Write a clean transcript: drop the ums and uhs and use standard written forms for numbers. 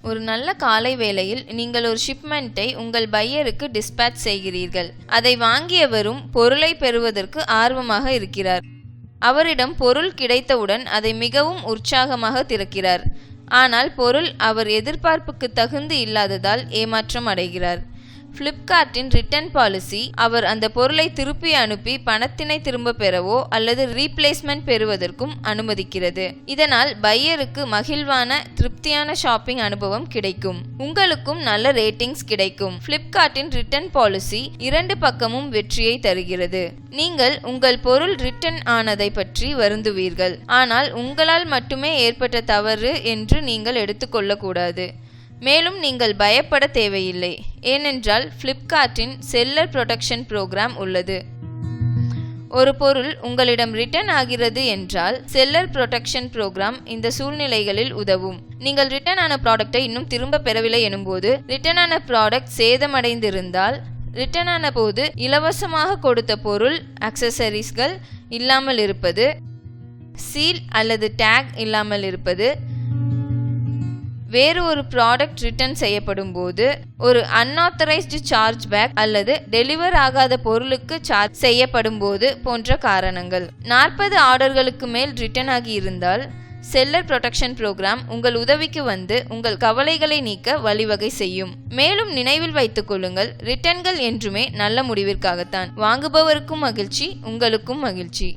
ஒரு நல்ல காலை வேளையில் நீங்கள் ஒரு ஷிப்மெண்ட்டை உங்கள் பையருக்கு டிஸ்பேட்ச் செய்கிறீர்கள். அதை வாங்கியவரும் பொருளை பெறுவதற்கு ஆர்வமாக இருக்கிறார். அவரிடம் பொருள் கிடைத்தவுடன் அதை மிகவும் உற்சாகமாக திறக்கிறார். ஆனால் பொருள் அவர் எதிர்பார்ப்புக்கு தகுந்து இல்லாததால் ஏமாற்றம் அடைகிறார். ஃப்ளிப்கார்ட்டின் ரிட்டர்ன் பாலிசி அவர் அந்த பொருளை திருப்பி அனுப்பி பணத்தினை திரும்ப பெறவோ அல்லது ரீப்ளேஸ்மெண்ட் பெறுவதற்கும் அனுமதிக்கிறது. இதனால் பையருக்கு மகிழ்வான திருப்தியான ஷாப்பிங் அனுபவம் கிடைக்கும். உங்களுக்கும் நல்ல ரேட்டிங்ஸ் கிடைக்கும். ஃப்ளிப்கார்ட்டின் ரிட்டர்ன் பாலிசி 2 பக்கமும் வெற்றியை தருகிறது. நீங்கள் உங்கள் பொருள் ரிட்டர்ன் ஆனதை பற்றி வருந்துவீர்கள். ஆனால் உங்களால் மட்டுமே ஏற்பட்ட தவறு என்று நீங்கள் எடுத்துக்கொள்ளக்கூடாது. மேலும் நீங்கள் பயப்பட தேவையில்லை. ஏனென்றால் ஃப்ளிப்கார்ட்டின் செல்லர் ப்ரொடெக்ஷன் ப்ரோக்ராம் உள்ளது. ஒரு பொருள் உங்களிடம் ரிட்டர்ன் ஆகிறது என்றால் செல்லர் ப்ரொடெக்ஷன் ப்ரோக்ராம் இந்த சூழ்நிலைகளில் உதவும். நீங்கள் ரிட்டர்ன் ஆன ப்ராடக்டை இன்னும் திரும்ப பெறவில்லை எனும்போது, ரிட்டர்ன் ஆன ப்ராடக்ட் சேதமடைந்திருந்தால், ரிட்டர்ன் ஆன போது இலவசமாக கொடுத்த பொருள் ஆக்சசரிஸ்கள் இல்லாமல் இருப்பது, சீல் அல்லது டேக் இல்லாமல் இருப்பது, வேறு ஒரு ப்ராடக்ட் ரிட்டர்ன் செய்யப்படும் போது ஒரு அன்ஆத்தரைஸ்டு சார்ஜ் பேக் அல்லது டெலிவர் ஆகாத பொருளுக்கு சார்ஜ் செய்யப்படும் போது போன்ற காரணங்கள். 40 ஆர்டர்களுக்கு மேல் ரிட்டர்ன் ஆகி இருந்தால் செல்லர் ப்ரொடெக்ஷன் ப்ரோக்ராம் உங்கள் உதவிக்கு வந்து உங்கள் கவலைகளை நீக்க வழிவகை செய்யும். மேலும் நினைவில் வைத்துக் கொள்ளுங்கள், ரிட்டர்ன்கள் என்றுமே நல்ல முடிவிற்காகத்தான். வாங்குபவருக்கும் மகிழ்ச்சி, உங்களுக்கும் மகிழ்ச்சி.